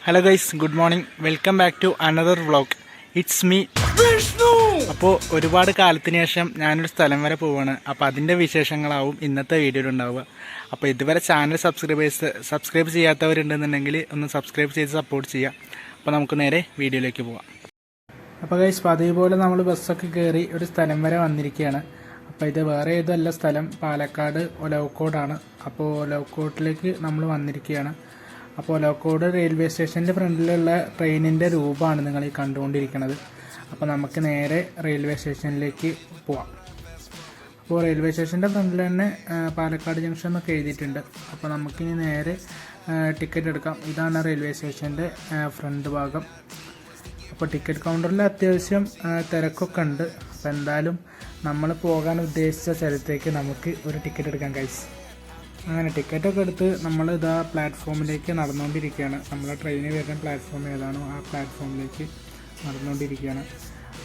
Hello guys, good morning. Welcome back to another vlog. It's me Vishnu. അപ്പോൾ ഒരുപാട് കാലത്തിന് ശേഷം ഞാനൊരു സ്ഥലം വരെ പോവുകയാണ്. അപ്പോൾ അതിൻ്റെ വിശേഷങ്ങളാവും ഇന്നത്തെ വീഡിയോയിൽ ഉണ്ടാവുക. അപ്പോൾ ഇതുവരെ ചാനൽ സബ്സ്ക്രൈബ് ചെയ്യാത്തവരുണ്ടെന്നുണ്ടെങ്കിൽ ഒന്ന് സബ്സ്ക്രൈബ് ചെയ്ത് സപ്പോർട്ട് ചെയ്യുക. അപ്പോൾ നമുക്ക് നേരെ വീഡിയോയിലേക്ക് പോവാം. അപ്പോൾ ഗൈസ്, അതേപോലെ നമ്മൾ ബസ്സൊക്കെ കയറി ഒരു സ്ഥലം വരെ വന്നിരിക്കുകയാണ്. അപ്പോൾ ഇത് വേറെ ഏതല്ല സ്ഥലം, പാലക്കാട് ഒലവക്കോടാണ്. അപ്പോൾ ഒലവക്കോട്ടിലേക്ക് നമ്മൾ വന്നിരിക്കുകയാണ്. അപ്പോൾ ഒലവക്കോട് റെയിൽവേ സ്റ്റേഷൻ്റെ ഫ്രണ്ടിലുള്ള ട്രെയിനിൻ്റെ രൂപമാണ് നിങ്ങൾ ഈ കണ്ടുകൊണ്ടിരിക്കുന്നത്. അപ്പോൾ നമുക്ക് നേരെ റെയിൽവേ സ്റ്റേഷനിലേക്ക് പോവാം. അപ്പോൾ റെയിൽവേ സ്റ്റേഷൻ്റെ ഫ്രണ്ടിൽ തന്നെ പാലക്കാട് ജംഗ്ഷൻ എന്നൊക്കെ എഴുതിയിട്ടുണ്ട്. അപ്പോൾ നമുക്കിനി നേരെ ടിക്കറ്റ് എടുക്കാം. ഇതാണ് റെയിൽവേ സ്റ്റേഷൻ്റെ ഫ്രണ്ട് ഭാഗം. അപ്പോൾ ടിക്കറ്റ് കൗണ്ടറിൽ അത്യാവശ്യം തിരക്കൊക്കെ ഉണ്ട്. അപ്പോൾ എന്തായാലും നമ്മൾ പോകാൻ ഉദ്ദേശിച്ച സ്ഥലത്തേക്ക് നമുക്ക് ഒരു ടിക്കറ്റ് എടുക്കാം ഗൈസ്. അങ്ങനെ ടിക്കറ്റൊക്കെ എടുത്ത് നമ്മൾ ഇതാ പ്ലാറ്റ്ഫോമിലേക്ക് നടന്നുകൊണ്ടിരിക്കുകയാണ്. നമ്മുടെ ട്രെയിനിൽ വരുന്ന പ്ലാറ്റ്ഫോം ഏതാണോ ആ പ്ലാറ്റ്ഫോമിലേക്ക് നടന്നുകൊണ്ടിരിക്കുകയാണ്.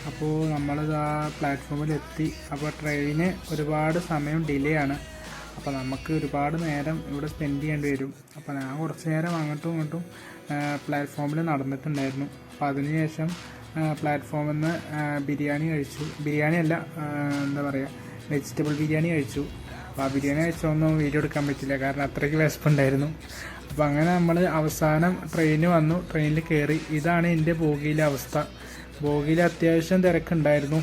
അപ്പോൾ നമ്മളിതാ പ്ലാറ്റ്ഫോമിലെത്തി. അപ്പോൾ ട്രെയിന് ഒരുപാട് സമയം ഡിലേ ആണ്. അപ്പോൾ നമുക്ക് ഒരുപാട് നേരം ഇവിടെ സ്പെൻഡ് ചെയ്യേണ്ടി വരും. അപ്പോൾ ഞാൻ കുറച്ച് നേരം അങ്ങോട്ടും ഇങ്ങോട്ടും പ്ലാറ്റ്ഫോമിൽ നടന്നിട്ടുണ്ടായിരുന്നു. അപ്പോൾ അതിനുശേഷം പ്ലാറ്റ്ഫോമിൽ നിന്ന് ബിരിയാണി അല്ല, എന്താ പറയുക, വെജിറ്റബിൾ ബിരിയാണി കഴിച്ചു. അപ്പോൾ ആ ബിരിയാണി കഴിച്ചൊന്നും വീഡിയോ എടുക്കാൻ പറ്റില്ല, കാരണം അത്രയ്ക്ക് വിശപ്പുണ്ടായിരുന്നു. അപ്പോൾ അങ്ങനെ നമ്മൾ അവസാനം ട്രെയിന് വന്നു, ട്രെയിനിൽ കയറി. ഇതാണ് എൻ്റെ ബോഗിയിലെ അവസ്ഥ. ബോഗിയിൽ അത്യാവശ്യം തിരക്കുണ്ടായിരുന്നു,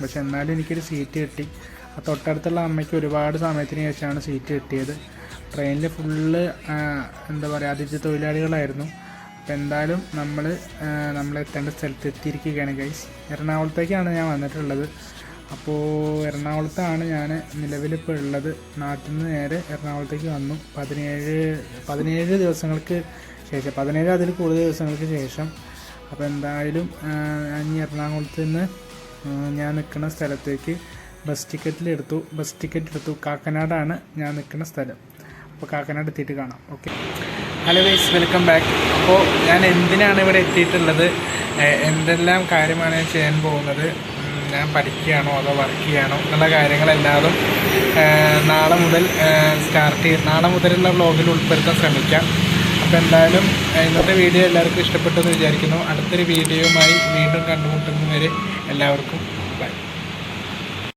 പക്ഷെ എന്നാലും എനിക്കൊരു സീറ്റ് കിട്ടി. ആ തൊട്ടടുത്തുള്ള അമ്മയ്ക്ക് ഒരുപാട് സമയത്തിന് ശേഷമാണ് സീറ്റ് കിട്ടിയത്. ട്രെയിനിൽ ഫുള്ള് എന്താ പറയുക, അതിഥി തൊഴിലാളികളായിരുന്നു. അപ്പോൾ എന്തായാലും നമ്മൾ എത്തേണ്ട സ്ഥലത്ത് എത്തിയിരിക്കുകയാണ് ഗൈസ്. എറണാകുളത്തേക്കാണ് ഞാൻ വന്നിട്ടുള്ളത്. അപ്പോൾ എറണാകുളത്താണ് ഞാൻ നിലവിലിപ്പോൾ ഉള്ളത്. നാട്ടിൽ നിന്ന് നേരെ എറണാകുളത്തേക്ക് വന്നു 17 ദിവസങ്ങൾക്ക് ശേഷം, 17 അതിൽ കൂടുതൽ ദിവസങ്ങൾക്ക് ശേഷം. അപ്പോൾ എന്തായാലും ഈ എറണാകുളത്ത് നിന്ന് ഞാൻ നിൽക്കുന്ന സ്ഥലത്തേക്ക് ബസ് ടിക്കറ്റ് എടുത്തു. കാക്കനാടാണ് ഞാൻ നിൽക്കുന്ന സ്ഥലം. അപ്പോൾ കാക്കനാട് എത്തിയിട്ട് കാണാം. Okay, hello guys, welcome back. അപ്പോൾ ഞാൻ എന്തിനാണ് ഇവിടെ എത്തിയിട്ടുള്ളത്, എന്തെല്ലാം കാര്യമാണ് ഞാൻ ചെയ്യാൻ പോകുന്നത്, ഞാൻ പഠിക്കുകയാണോ അതോ വർക്ക് ചെയ്യുകയാണോ എന്നുള്ള കാര്യങ്ങളെല്ലാതും നാളെ മുതലുള്ള വ്ളോഗിൽ ഉൾപ്പെടുത്താൻ ശ്രമിക്കാം. അപ്പോൾ എന്തായാലും ഇന്നത്തെ വീഡിയോ എല്ലാവർക്കും ഇഷ്ടപ്പെട്ടെന്ന് വിചാരിക്കുന്നു. അടുത്തൊരു വീഡിയോയുമായി വീണ്ടും കണ്ടുമുട്ടുന്നതുവരെ എല്ലാവർക്കും ബൈ.